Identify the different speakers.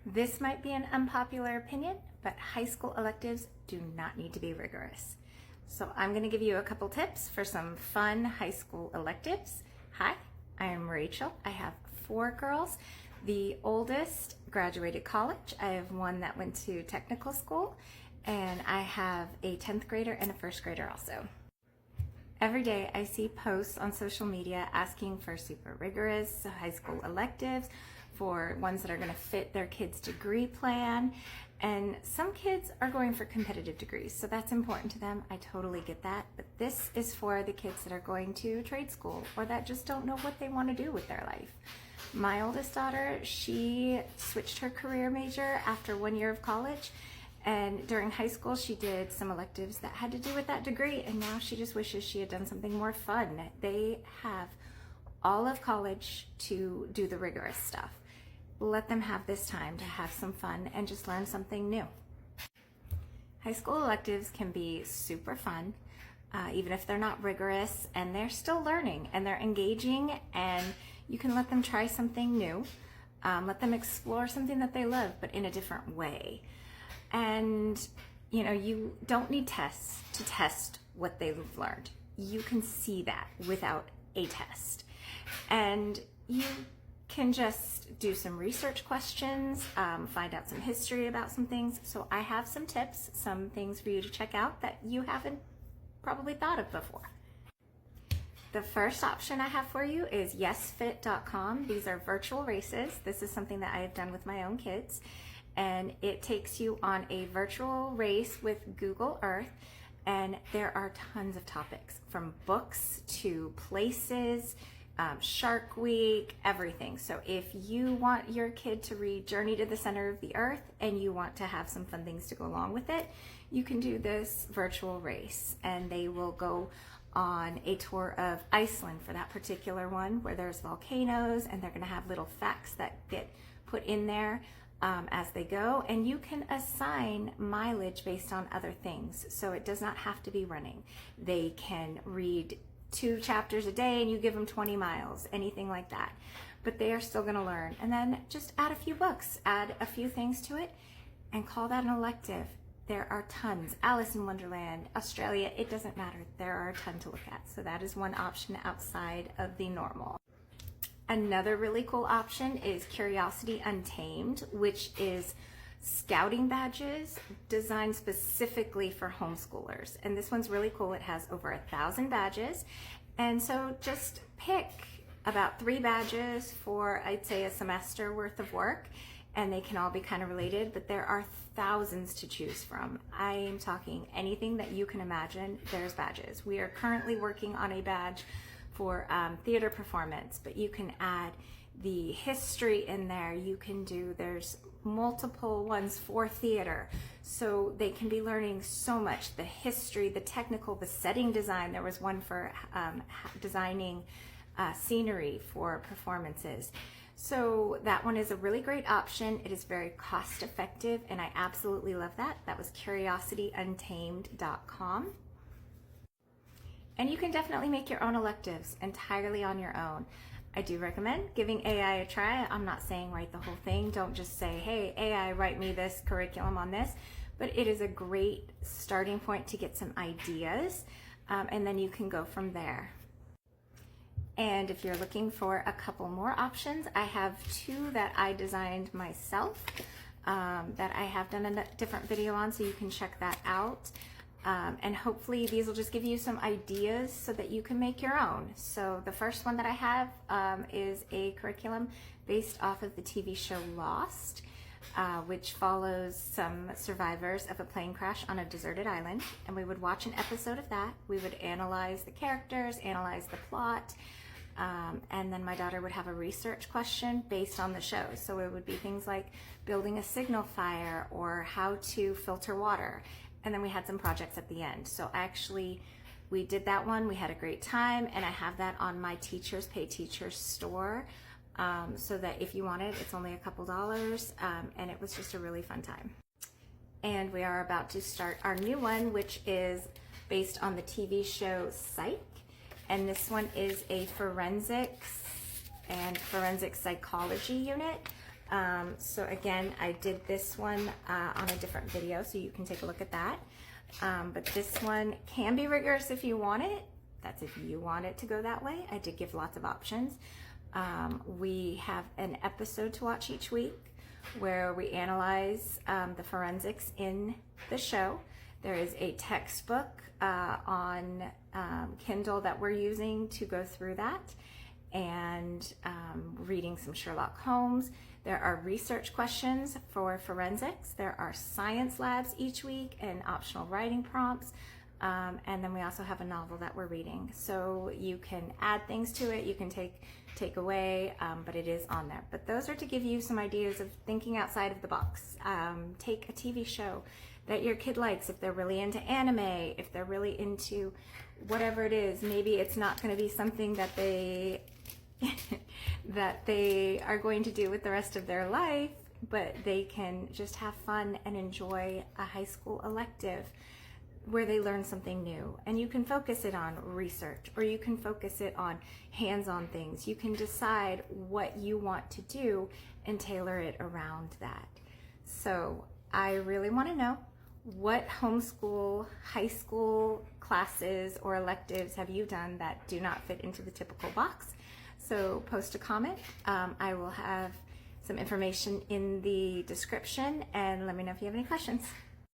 Speaker 1: This might be an unpopular opinion, but high school electives do not need to be rigorous. So I'm going to give you a couple tips for some fun high school electives. Hi, I am Rachel. I have 4 girls. The oldest graduated college. I have one that went to technical school, and I have a 10th grader and a 1st grader also. Every day I see posts on social media asking for super rigorous high school electives, for ones that are going to fit their kids' degree plan. And some kids are going for competitive degrees, so that's important to them. I totally get that. But this is for the kids that are going to trade school or that just don't know what they want to do with their life. My oldest daughter, she switched her career major after 1 year of college. And during high school, she did some electives that had to do with that degree, and now she just wishes she had done something more fun. They have all of college to do the rigorous stuff. Let them have this time to have some fun and just learn something new. High school electives can be super fun, even if they're not rigorous, and they're still learning and they're engaging, and you can let them try something new. Let them explore something that they love, but in a different way. And you don't need tests to test what they've learned. You can see that without a test. And you can just do some research questions, find out some history about some things. So I have some tips, some things for you to check out that you haven't probably thought of before. The first option I have for you is Yes.Fit.com. These are virtual races. This is something that I have done with my own kids. And it takes you on a virtual race with Google Earth. And there are tons of topics, from books to places, Shark Week, everything. So if you want your kid to read Journey to the Center of the Earth and you want to have some fun things to go along with it, you can do this virtual race. And they will go on a tour of Iceland for that particular one, where there's volcanoes, and they're going to have little facts that get put in there as they go. And you can assign mileage based on other things. So it does not have to be running. They can read 2 chapters a day and you give them 20 miles, anything like that. But they are still going to learn. And then just add a few books, add a few things to it, and call that an elective. There are tons. Alice in Wonderland, Australia, it doesn't matter. There are a ton to look at. So that is one option outside of the normal. Another really cool option is Curiosity Untamed, which is scouting badges designed specifically for homeschoolers. And this one's really cool. It has over 1,000 badges. And so just pick about 3 badges for, I'd say, a semester worth of work, and they can all be kind of related, but there are thousands to choose from. I am talking anything that you can imagine, there's badges. We are currently working on a badge for theater performance, but you can add the history in there. You can do, there's multiple ones for theater, so they can be learning so much: the history, the technical, the setting design. There was one for designing scenery for performances. So that one is a really great option. It is very cost effective, and I absolutely love that. That was curiosityuntamed.com. And you can definitely make your own electives entirely on your own. I do recommend giving AI a try. I'm not saying write the whole thing. Don't just say, hey, AI, write me this curriculum on this. But it is a great starting point to get some ideas, and then you can go from there. And if you're looking for a couple more options, I have 2 that I designed myself that I have done a different video on, so you can check that out. And hopefully these will just give you some ideas so that you can make your own. So the first one that I have is a curriculum based off of the TV show Lost, which follows some survivors of a plane crash on a deserted island. And we would watch an episode of that. We would analyze the characters, analyze the plot, and then my daughter would have a research question based on the show. So it would be things like building a signal fire or how to filter water. And then we had some projects at the end. So actually, we did that one. We had a great time, and I have that on my Teachers Pay Teachers store, so that if you want it, it's only a couple dollars, and it was just a really fun time. And we are about to start our new one, which is based on the TV show Psych, and this one is a forensics and forensic psychology unit. So again, I did this one on a different video, so you can take a look at that. But this one can be rigorous if you want it. That's if you want it to go that way. I did give lots of options. We have an episode to watch each week where we analyze the forensics in the show. There is a textbook on Kindle that we're using to go through that, and reading some Sherlock Holmes. There are research questions for forensics. There are science labs each week and optional writing prompts. And then we also have a novel that we're reading. So you can add things to it, you can take away, but it is on there. But those are to give you some ideas of thinking outside of the box. Take a TV show that your kid likes, if they're really into anime, if they're really into whatever it is. Maybe it's not going to be something that they that they are going to do with the rest of their life, but they can just have fun and enjoy a high school elective where they learn something new. And you can focus it on research, or you can focus it on hands-on things. You can decide what you want to do and tailor it around that. So I really want to know, what homeschool high school classes or electives have you done that do not fit into the typical box? So post a comment. I will have some information in the description, and let me know if you have any questions.